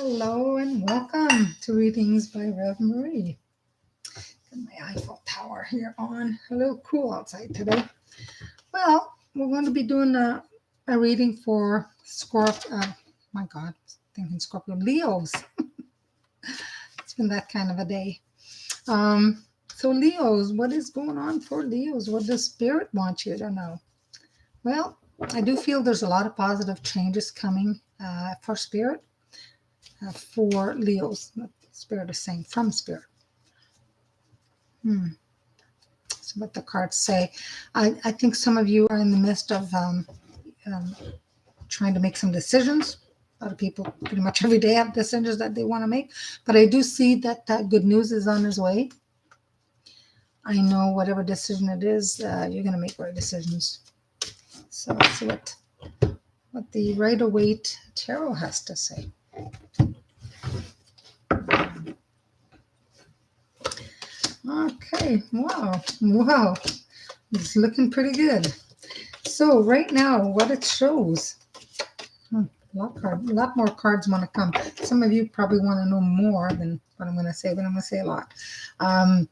Hello and welcome to Readings by Rev Marie. Got my Eiffel Tower here on. A little cool outside today. Well, we're going to be doing a reading for Scorpio. My God, thinking Scorpio Leos. It's been that kind of a day. So Leos, what is going on for Leos? What does Spirit want you to know? Well, I do feel there's a lot of positive changes coming for Spirit. For Leos, Spirit is saying from Spirit. So what the cards say. I think some of you are in the midst of trying to make some decisions. A lot of people pretty much every day have decisions that they want to make. But I do see that good news is on its way. I know whatever decision it is, you're going to make right decisions. So let's see what the Rider-Waite Tarot has to say. Okay, wow, it's looking pretty good. So right now, what it shows, a lot more cards want to come. Some of you probably want to know more than what I'm going to say, but I'm going to say a lot. A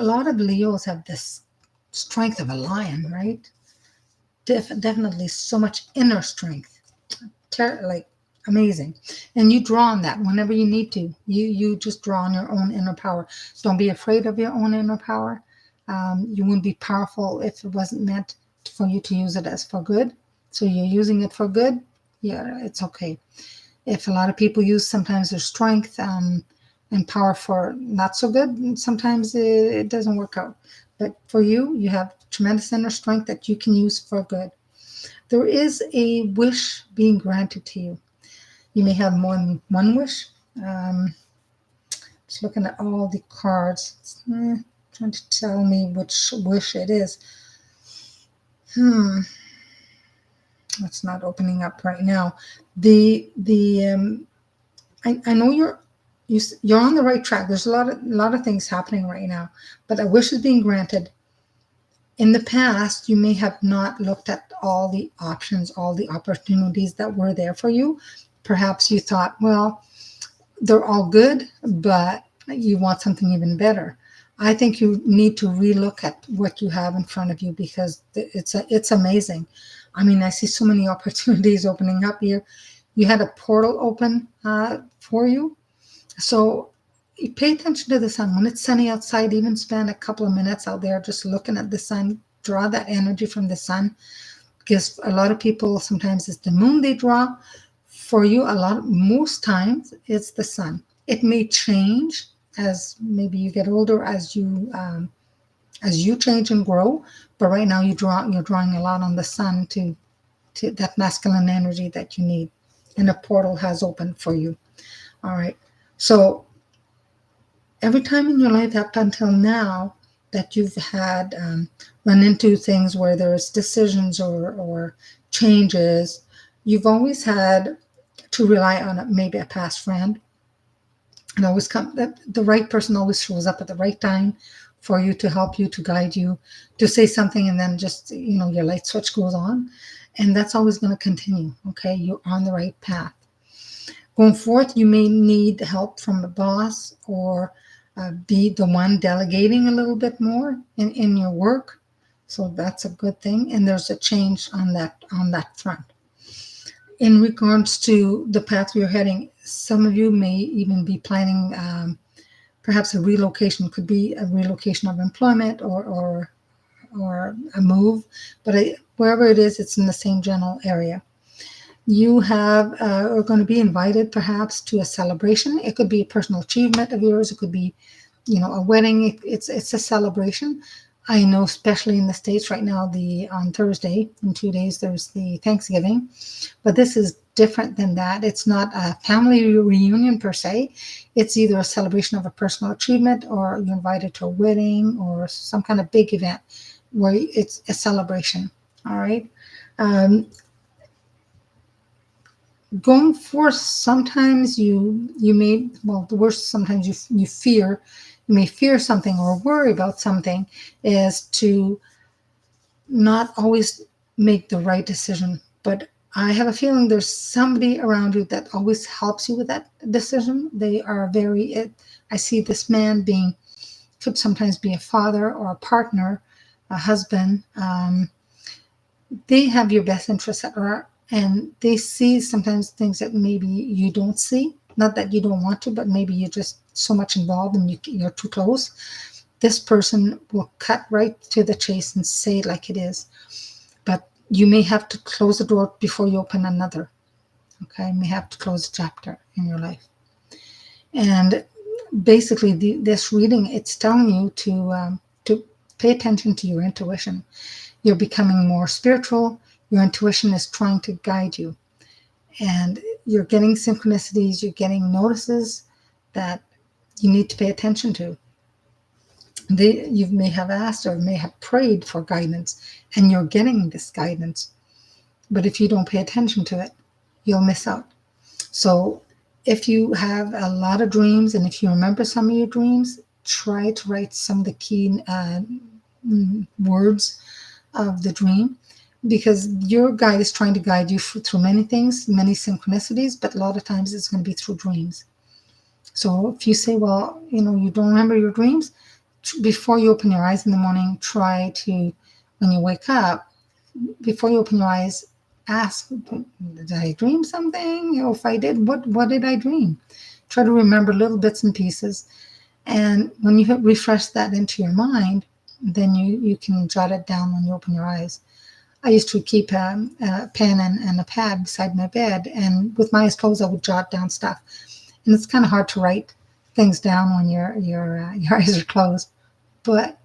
lot of Leos have this strength of a lion, right? Definitely so much inner strength, amazing. And you draw on that whenever you need to. You just draw on your own inner power. Don't be afraid of your own inner power. You wouldn't be powerful if it wasn't meant for you to use it as for good. So you're using it for good. Yeah, it's okay. If a lot of people use sometimes their strength and power for not so good, sometimes it doesn't work out. But for you, you have tremendous inner strength that you can use for good. There is a wish being granted to you. You may have more than one wish. Just looking at all the cards, trying to tell me which wish it is. It's not opening up right now. I know you're on the right track. There's a lot of things happening right now, but a wish is being granted. In the past, you may have not looked at all the options, all the opportunities that were there for you. Perhaps you thought, well, they're all good, but you want something even better. I think you need to relook at what you have in front of you because it's amazing. I mean, I see so many opportunities opening up here. You had a portal open for you. So pay attention to the sun. When it's sunny outside, even spend a couple of minutes out there just looking at the sun. Draw that energy from the sun. Because a lot of people, sometimes it's the moon they draw. For you, most times, it's the sun. It may change as maybe you get older, as you change and grow. But right now, you're drawing a lot on the sun to that masculine energy that you need. And a portal has opened for you. All right. So every time in your life up until now that you've had run into things where there's decisions or changes, you've always had to rely on maybe a past friend. And the right person always shows up at the right time for you, to help you, to guide you, to say something, and then just, your light switch goes on. And that's always going to continue. Okay, you're on the right path. Going forth, you may need help from a boss or be the one delegating a little bit more in your work. So that's a good thing. And there's a change on that front. In regards to the path you're heading, some of you may even be planning perhaps a relocation. Could be a relocation of employment or a move. But wherever it is, it's in the same general area. You are going to be invited perhaps to a celebration. It could be a personal achievement of yours. It could be, a wedding. It's a celebration. I know, especially in the States right now, on Thursday, in 2 days, there's the Thanksgiving. But this is different than that. It's not a family reunion per se. It's either a celebration of a personal achievement, or you're invited to a wedding or some kind of big event where it's a celebration. All right. Going forth, sometimes the worst, sometimes you may fear something or worry about something, is to not always make the right decision, but I have a feeling there's somebody around you that always helps you with that decision. They are I see this man being, could sometimes be a father or a partner, a husband. They have your best interests at heart, and they see sometimes things that maybe you don't see. Not that you don't want to, but maybe you're just so much involved and you're too close. This person will cut right to the chase and say it like it is. But you may have to close the door before you open another. Okay, you may have to close a chapter in your life. And basically, this reading, it's telling you to pay attention to your intuition. You're becoming more spiritual. Your intuition is trying to guide you, and you're getting synchronicities. You're getting notices that you need to pay attention to. You may have asked or may have prayed for guidance, and you're getting this guidance. But if you don't pay attention to it, you'll miss out. So if you have a lot of dreams, and if you remember some of your dreams, try to write some of the key words of the dream, because your guide is trying to guide you through many things, many synchronicities, but a lot of times it's going to be through dreams. So if you say, well, you don't remember your dreams, before you open your eyes in the morning, try to, when you wake up, before you open your eyes, ask, did I dream something? If I did, what did I dream? Try to remember little bits and pieces. And when you refresh that into your mind, then you can jot it down when you open your eyes. I used to keep a pen and a pad beside my bed, and with my eyes closed, I would jot down stuff. And it's kind of hard to write things down when your eyes are closed, but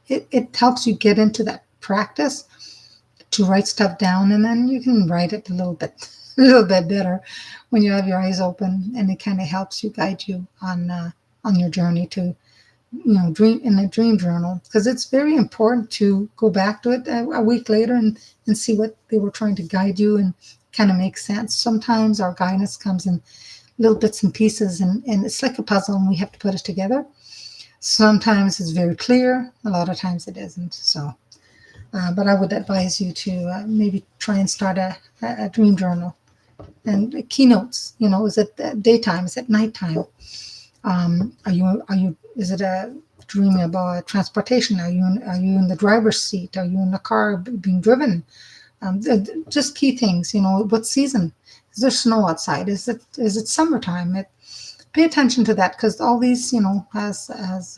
it helps you get into that practice to write stuff down, and then you can write it a little bit better when you have your eyes open, and it kind of helps you guide you on your journey to dream in a dream journal, because it's very important to go back to it a week later and see what they were trying to guide you, and kind of make sense. Sometimes our guidance comes in little bits and pieces, and it's like a puzzle, and we have to put it together. Sometimes it's very clear, a lot of times it isn't. So but I would advise you to maybe try and start a dream journal, and keynotes. Is it daytime? Is it nighttime? Is it a dream about transportation? Are you in the driver's seat? Are you in the car being driven? Just key things. What season? Is there snow outside? Is it summertime? Pay attention to that, because all these, as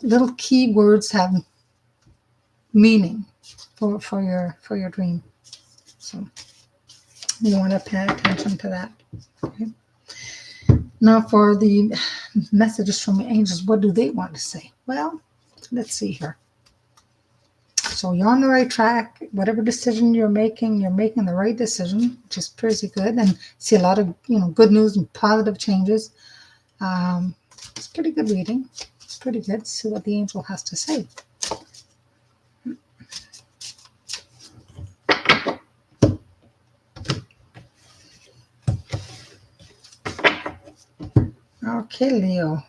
little key words have meaning for your dream. So you want to pay attention to that. Okay. Now for the messages from the angels, what do they want to say? Well, let's see here. So you're on the right track. Whatever decision you're making the right decision, which is pretty good. And see a lot of good news and positive changes. It's pretty good reading. It's pretty good. See what the angel has to say. Okay, Leo.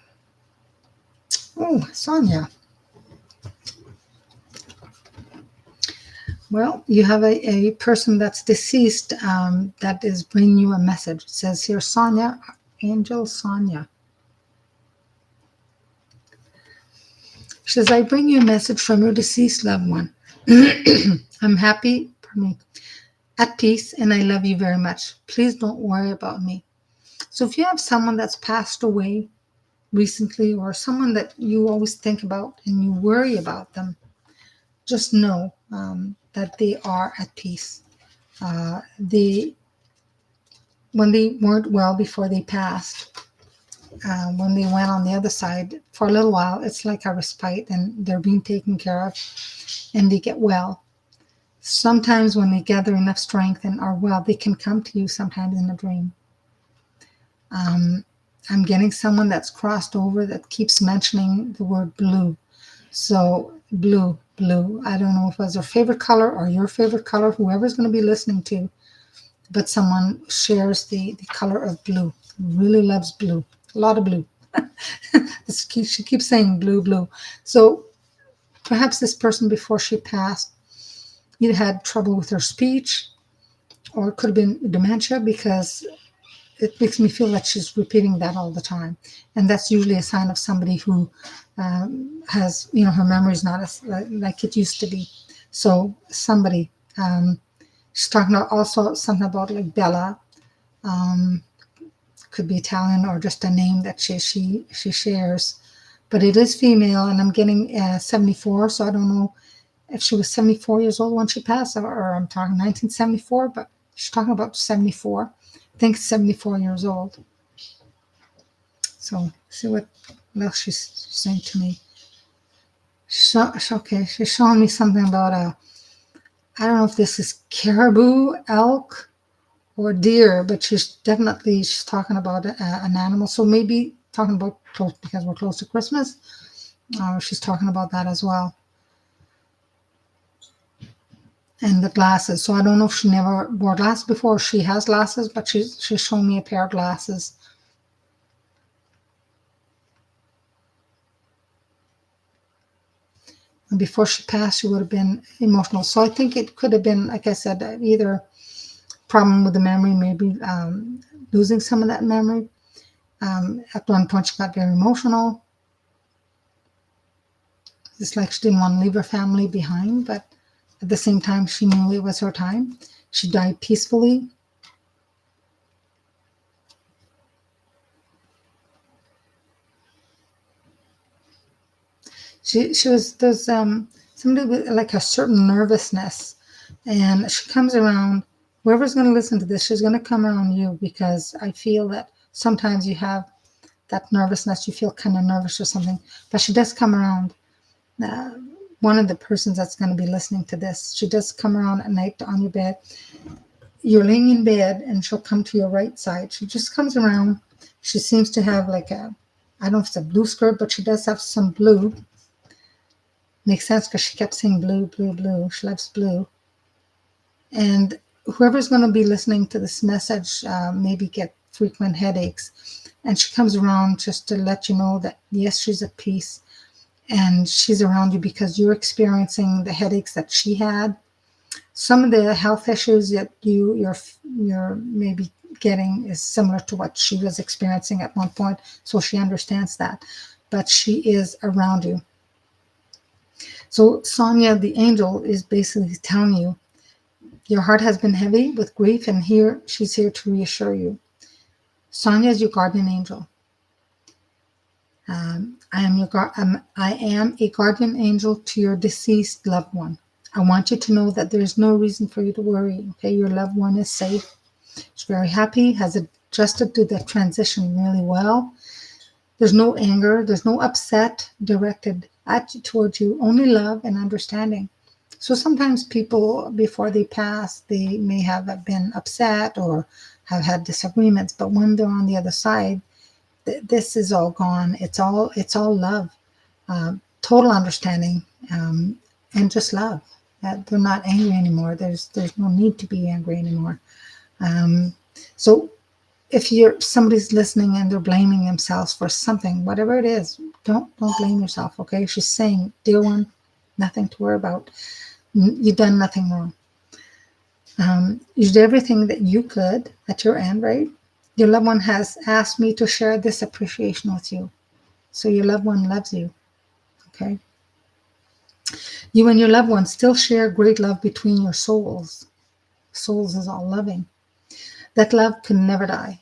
Oh, Sonia. Well, you have a person that's deceased that is bringing you a message. It says here, Sonia, Angel Sonia. She says, I bring you a message from your deceased loved one. I'm happy, at peace, and I love you very much. Please don't worry about me. So if you have someone that's passed away recently, or someone that you always think about and you worry about them, just know that they are at peace. When they weren't well before they passed, when they went on the other side for a little while, it's like a respite, and they're being taken care of, and they get well. Sometimes when they gather enough strength and are well, they can come to you sometimes in a dream. I'm getting someone that's crossed over that keeps mentioning the word blue. So blue. I don't know if it was their favorite color or your favorite color, whoever's going to be listening to, but someone shares the color of blue. Really loves blue. A lot of blue. She keeps saying blue. So perhaps this person, before she passed, either had trouble with her speech, or it could have been dementia, because it makes me feel that she's repeating that all the time. And that's usually a sign of somebody who has, her memory is not as like it used to be. So somebody, she's talking about also something about like Bella, could be Italian or just a name that she shares. But it is female, and I'm getting 74, so I don't know if she was 74 years old when she passed, or I'm talking 1974, but she's talking about 74. I think 74 years old. So see what else she's saying to me. Okay, she's showing me something about I don't know if this is caribou, elk, or deer, but she's talking about an animal. So maybe talking about close, because we're close to Christmas. She's talking about that as well. And the glasses. So I don't know if she never wore glasses before. She has glasses, but she's showing me a pair of glasses. And before she passed, she would have been emotional. So I think it could have been, like I said, either problem with the memory, maybe losing some of that memory. At one point, she got very emotional. It's like she didn't want to leave her family behind, but at the same time, she knew it was her time. She died peacefully. There's somebody with like a certain nervousness, and she comes around. Whoever's going to listen to this, she's going to come around you, because I feel that sometimes you have that nervousness. You feel kind of nervous or something, but she does come around. One of the persons that's going to be listening to this, she does come around at night on your bed. You're laying in bed, and she'll come to your right side. She just comes around. She seems to have like I don't know if it's a blue skirt, but she does have some blue. Makes sense, because she kept saying blue, blue, blue. She loves blue. And whoever's going to be listening to this message maybe get frequent headaches. And she comes around just to let you know that, yes, she's at peace. And she's around you because you're experiencing the headaches that she had. Some of the health issues that you're maybe getting is similar to what she was experiencing at one point. So she understands that. But she is around you. So Sonia, the angel, is basically telling you your heart has been heavy with grief, and she's here to reassure you. Sonia is your guardian angel. I am a guardian angel to your deceased loved one. I want you to know that there is no reason for you to worry. Okay, your loved one is safe. She's very happy, has adjusted to the transition really well. There's no anger, there's no upset directed towards you, only love and understanding. So sometimes people, before they pass, they may have been upset or have had disagreements, but when they're on the other side, this is all gone. It's all love, total understanding, and just love. They're not angry anymore. There's no need to be angry anymore. So if somebody's listening and they're blaming themselves for something, whatever it is, don't blame yourself. Okay, she's saying, dear one, nothing to worry about. You've done nothing wrong. You did everything that you could at your end, right? Your loved one has asked me to share this appreciation with you. So your loved one loves you. Okay. You and your loved one still share great love between your souls. Souls is all loving. That love can never die.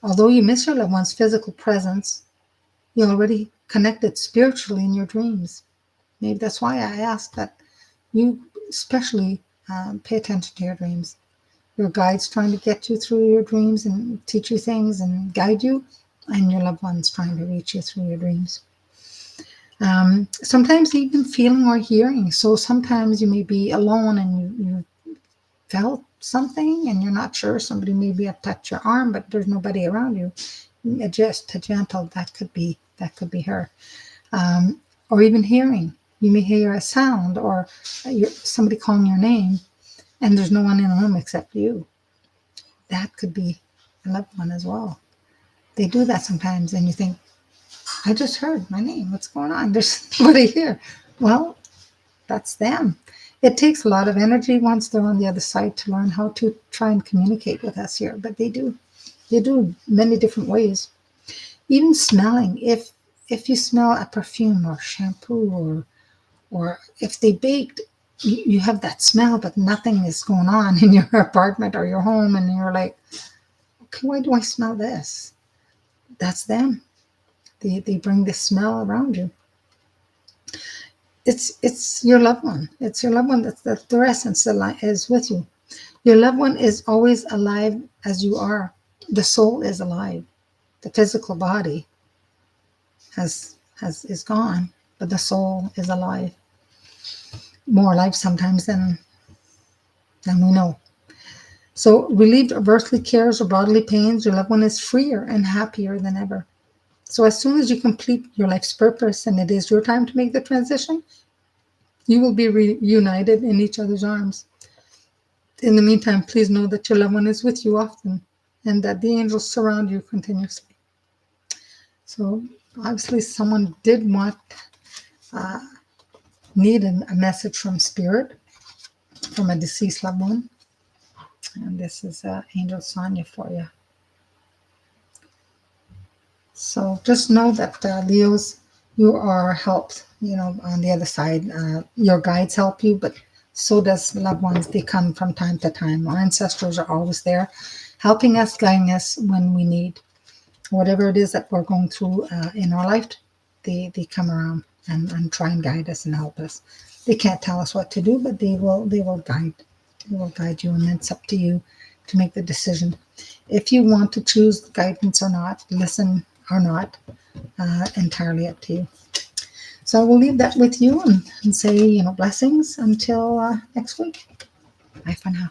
Although you miss your loved one's physical presence, you're already connected spiritually in your dreams. Maybe that's why I asked that you especially pay attention to your dreams. Your guide's trying to get you through your dreams and teach you things and guide you, and your loved one's trying to reach you through your dreams. Sometimes even feeling or hearing. So sometimes you may be alone and you felt something and you're not sure. Somebody maybe have touched your arm, but there's nobody around you. Just a gentle, that could be her. Or even hearing. You may hear a sound or somebody calling your name, and there's no one in the room except you. That could be a loved one as well. They do that sometimes, and you think, I just heard my name. What's going on? There's nobody here. Well, that's them. It takes a lot of energy once they're on the other side to learn how to try and communicate with us here, but they do. They do many different ways. Even smelling, if you smell a perfume or shampoo, or if they baked, you have that smell, but nothing is going on in your apartment or your home, and you're like, okay, why do I smell this? That's them. They bring the smell around you. It's your loved one. It's your loved one. That's their essence that is with you. Your loved one is always alive as you are. The soul is alive. The physical body has is gone, but the soul is alive. More alive sometimes than we know. So relieved of earthly cares or bodily pains, your loved one is freer and happier than ever. So as soon as you complete your life's purpose and it is your time to make the transition, you will be reunited in each other's arms. In the meantime, please know that your loved one is with you often and that the angels surround you continuously. So obviously someone did need a message from spirit, from a deceased loved one. And this is Angel Sonia for you. So just know that Leos, you are helped, on the other side. Your guides help you, but so does loved ones. They come from time to time. Our ancestors are always there, helping us, guiding us when we need. Whatever it is that we're going through in our life, they come around and try and guide us and help us. They can't tell us what to do, but they will guide. They will guide you, and it's up to you to make the decision. If you want to choose guidance or not, listen or not, entirely up to you. So I will leave that with you and say, blessings until next week. Bye for now.